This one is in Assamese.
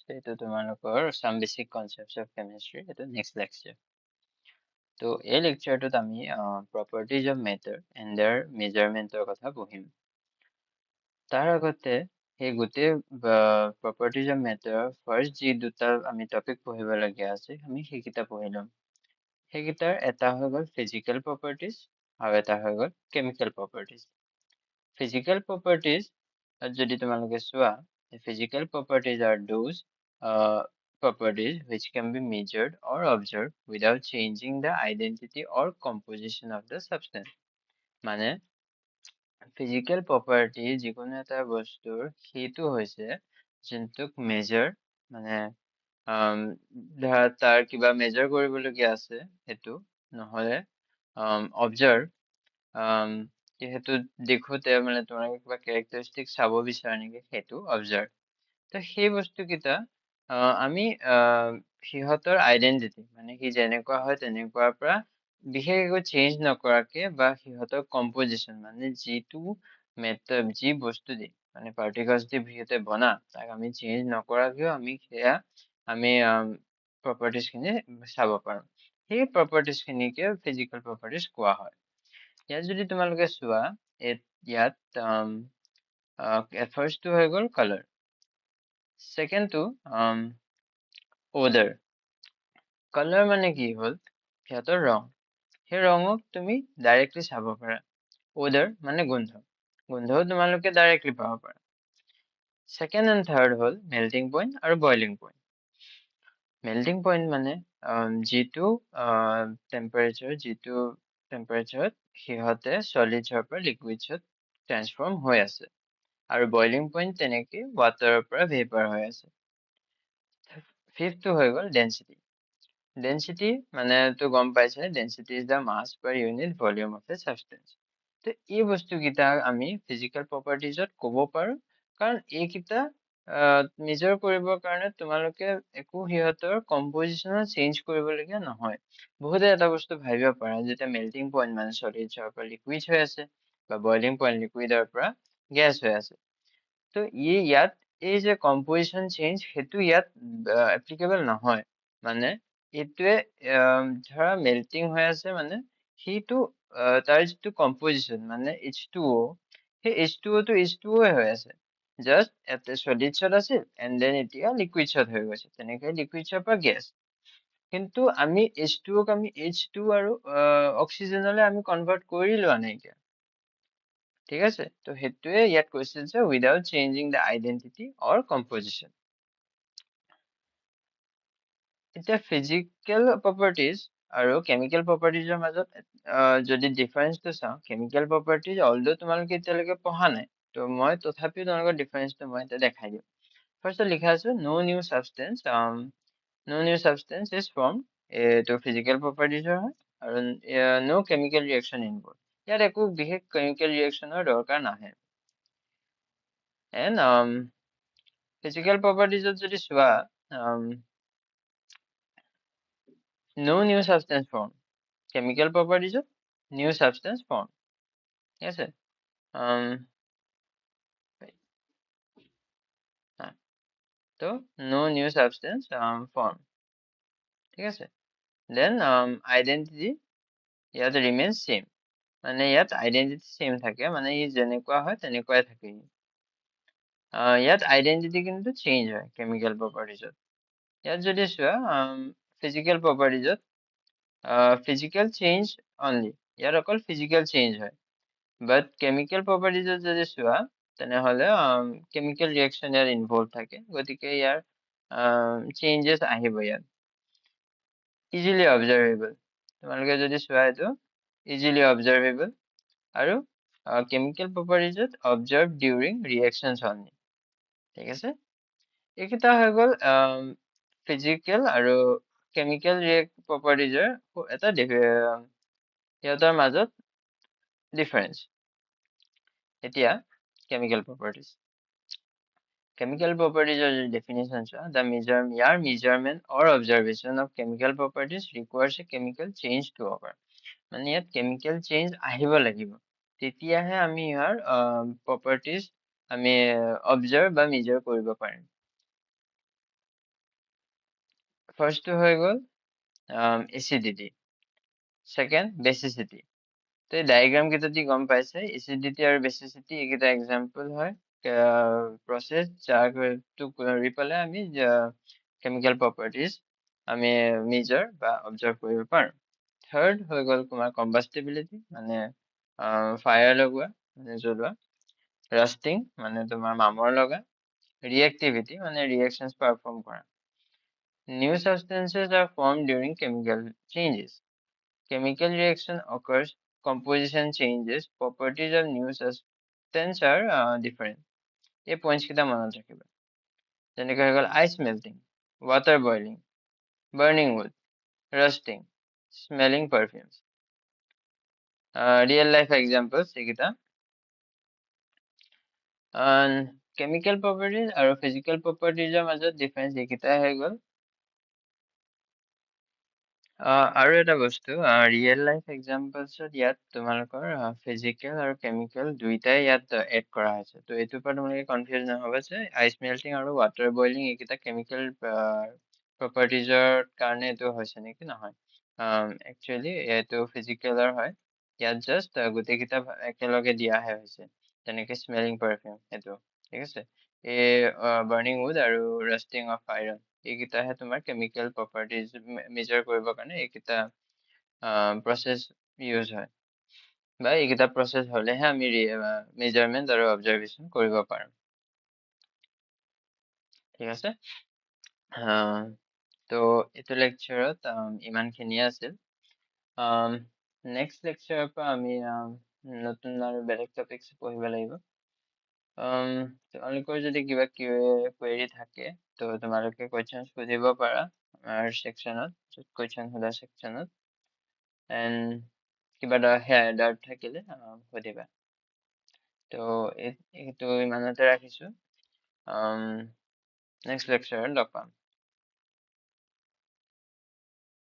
এইটো তোমালোকৰ some basic concepts of chemistry এইটো next lecture তো এই lectureটোত আমি properties of matter and their measurement ৰ কথা পঢ়িম তাৰ আগতে সেই গোটেই properties of matter first যি দুটা আমি topic পঢ়িবলগীয়া আছে আমি সেইকেইটা পঢ়ি ল'ম সেইকেইটাৰ এটা হৈ গ'ল physical properties আৰু এটা হৈ গ'ল chemical properties physical properties যদি তোমালোকে চোৱা physical properties are those properties which can be measured or observed without changing the identity or composition of the substance মানে physical property যিকোনো এটা বস্তুৰ সেইটো হৈছে যোনটোক measure মানে ধৰা তাৰ কিবা measure কৰিবলগীয়া আছে সেইটো নহলে observe যিহেতু দেখোতে মানে তোমালোকে কিবা characteristic চাব বিচাৰা নেকি সেইটো observe তো সেই বস্তুকেইটা আমি সিহঁতৰ আইডেন্টিটি মানে সি যেনেকুৱা হয় তেনেকুৱাৰ পৰা বিশেষ একো চেঞ্জ নকৰাকে বা সিহঁতৰ কম্পজিশ্যন মানে যিটো মেটাৰ যি বস্তু দি মানে পাৰ্টিকলছ দি সিহঁতে বনা তাক আমি চেঞ্জ নকৰাকেও আমি সেয়া আমি প্ৰপাৰ্টিজ খিনি চাব পাৰো সেই প্ৰপাৰ্টিজ খিনিকে ফিজিকেল প্ৰপাৰ্টিজ কোৱা হয় ইয়াত যদি তোমালোকে চোৱা ইয়াত ফাৰ্ষ্টটো হৈ গ'ল কালাৰ ছেকেণ্ডটো odor কালাৰ মানে কি হ'ল সিহঁতৰ ৰং সেই ৰঙক তুমি ডাইৰেক্টলি চাব পাৰা odor মানে গোন্ধ গোন্ধও তোমালোকে ডাইৰেক্টলি পাব পাৰা ছেকেণ্ড এণ্ড থাৰ্ড হ'ল মেল্টিং পইণ্ট আৰু বইলিং পইণ্ট মেল্টিং পইণ্ট মানে যিটো টেম্পাৰেচাৰত সিহঁতে চলিডছৰ পৰা লিকুইডছত ট্ৰান্সফৰ্ম হৈ আছে আৰু বইলিং পইণ্ট তেনেকে ৱাটাৰৰ পৰা ভেপাৰ হৈ আছে ফিফ্থটো হৈ গ'ল ডেন্সিটি ডেন্সিটি মানে তো গম পাইছে density is the mass per unit volume of a substance তো এই বস্তুকেইটা আমি ফিজিকেল প্ৰপাৰ্টিজত ক'ব পাৰো কাৰণ এইকেইটা মেজৰ কৰিবৰ কাৰণে তোমালোকে একো সিহঁতৰ কম্পজিশ্যন চেঞ্জ কৰিবলগীয়া নহয় বহুতে এটা বস্তু ভাবিব পাৰা যেতিয়া মেল্টিং পইণ্ট মানে চলিডছৰ পৰা লিকুইড হৈ আছে বা বইলিং পইণ্ট লিকুইডৰ পৰা গেছ হৈ আছে তো ইয়াত এই যে কম্পজিশ্যন চেঞ্জ সেইটো ইয়াত এপ্লিকেবল নহয় মানে এইটোৱে ধৰা মেল্টিং হৈ আছে মানে সেইটো তাৰ যিটো কম্পজিশ্যন মানে H2O সেই H2O টো H2O হৈ আছে জাষ্ট এটা চলিডছত আছিল এণ্ড দেন এতিয়া লিকুইডছত হৈ গৈছে তেনেকে লিকুইডছৰ পৰা গেছ কিন্তু আমি H2O ক আমি H2 আৰু অক্সিজেনলৈ আমি কনভাৰ্ট কৰি লোৱা নাই এতিয়া ঠিক আছে তো সেইটোৱে ইয়াত কৈছে যে without changing the identity or composition এতিয়া ফিজিকেল প্ৰপাৰ্টিজ আৰু কেমিকেল প্ৰপাৰ্টিজৰ মাজত যদি ডিফাৰেন্সটো চাওঁ কেমিকেল প্ৰপাৰ্টিজ অলদো তোমালোকে এতিয়ালৈকে পঢ়া নাই তো মই তথাপিও তোমালোকৰ ডিফাৰেন্সটো মই এতিয়া দেখাই দিম ফাৰ্ষ্টত লিখা আছে নো নিউ সাবষ্টেন্স ইজ ফৰ্ম এইটো ফিজিকেল প্ৰপাৰ্টিজৰ হয় আৰু নো কেমিকেল ৰিয়েকশ্যন ইনভল্ভ ইয়াত একো বিশেষ কেমিকেল ৰিয়েকশ্যনৰ দৰকাৰ নাহে এণ্ড ফিজিকেল প্ৰপাৰ্টিজত যদি চোৱা no new substance form chemical properties of new substance form yes sir so no new substance form ঠিক আছে then identity ইয়াত remains same মানে ইয়াত identity same থাকে মানে ই যেনেকুৱা হয় তেনেকুৱাই থাকে ইয়াত identity কিন্তু change হয় chemical properties ইয়াত যদি চোৱা physical properties physical change only ইয়াত অকল physical change হয় but chemical properties যদি চোৱা তেনেহলে chemical reaction ইয়াত involved থাকে গতিকে ইয়াৰ changes আহিব ইয়াত easily observable তোমালোকে যদি চোৱা এইটো easily observable আৰু chemical properties observed during reactions only ঠিক আছে এইকেইটা হৈ গ'ল physical আৰু chemical properties এটা সিহঁতৰ মাজত difference এতিয়া chemical properties chemical properties definition the measurement or observation of chemical properties requires a chemical change to occur মানে ইয়াত chemical change আহিব লাগিব তেতিয়াহে আমি ইয়াৰ properties আমি observe বা measure কৰিব পাৰিম ফাৰ্ষ্টটো হৈ গ'ল এচিডিটি, ছেকেণ্ড বেচিচিটি। তো এই ডায়েগ্ৰাম কেইটা দি গম পাইছে এচিডিটি আৰু বেচিচিটি এইকেইটা এক্সাম্পল হয় প্ৰচেছ যাক কৰি পেলাই আমি কেমিকেল প্ৰপাৰ্টিজ আমি মেজৰ বা অবজাৰ্ভ কৰিব পাৰোঁ। থাৰ্ড হৈ গ'ল তোমাৰ কম্বাষ্টিবিলিটি মানে ফায়াৰ লগোৱা মানে জ্বলোৱা, ৰাষ্টিং মানে তোমাৰ মামৰ লগা, ৰিয়েক্টিভিটি মানে ৰিয়েকশ্যনছ পাৰফৰ্ম কৰা। New substances are formed during chemical changes. Chemical reaction occurs, composition changes, properties of new substance are different. এই পইণ্টছ কেইটা মনত ৰাখিবা। যেনেকৈ হৈ গ'ল ice melting, water boiling, burning wood, rusting, smelling perfumes. Real life examples এইকেইটা। কেমিকেল প্ৰপাৰ্টিজ আৰু ফিজিকেল প্ৰপাৰ্টিজৰ মাজত ডিফাৰেঞ্চ এইকেইটাই হৈ গ'ল। আৰু এটা বস্তু ৰিয়েল লাইফ এক্সাম্পলছত ইয়াত তোমালোকৰ ফিজিকেল আৰু কেমিকেল দুইটাই ইয়াত এড কৰা হৈছে। তো এইটোৰ পৰা তোমালোকে কনফিউজ নহ'ব যে আইচ মেল্টিং আৰু ৱাটাৰ বইলিং এইকেইটা কেমিকেল প্ৰপাৰ্টিজৰ কাৰণে এইটো হৈছে নেকি, নহয়। একচুৱেলি এইটো ফিজিকেলৰ হয়। ইয়াত জাষ্ট গোটেইকেইটা একেলগে দিয়াহে হৈছে, যেনেকৈ স্মেলিং পাৰফিউম এইটো, ঠিক আছে। এই বাৰ্নিং উড আৰু ৰাষ্টিং অফ আইৰণ এইকেইটাহে তোমাৰ কেমিকেল প্ৰপাৰ্টিজ মেজাৰ কৰিবৰ কাৰণে এইকেইটা প্ৰচেছ ইউজ হয়, বা এইকেইটা প্ৰচেছ হ'লেহে আমি মেজাৰমেণ্ট আৰু অবজাৰভেশ্যন কৰিব পাৰোঁ, ঠিক আছে। তো এইটো লেকচাৰত ইমানখিনিয়ে আছিল। নেক্সট লেকচাৰৰ পৰা আমি নতুন আৰু বেলেগ টপিকছ পঢ়িব লাগিব। তোমালোকৰ যদি কিবা কুৱেৰি থাকে তো তোমালোকে কুৱেশ্যনছ সুধিব পাৰা আমাৰ ছেকশ্যনত, কুৱেশ্যন সোধা ছেকশ্যনত। এণ্ড কিবা ডাউট থাকিলে সুধিবা। তো এইটো ইমানতে ৰাখিছোঁ। নেক্সট লেকচাৰত লগ পাম।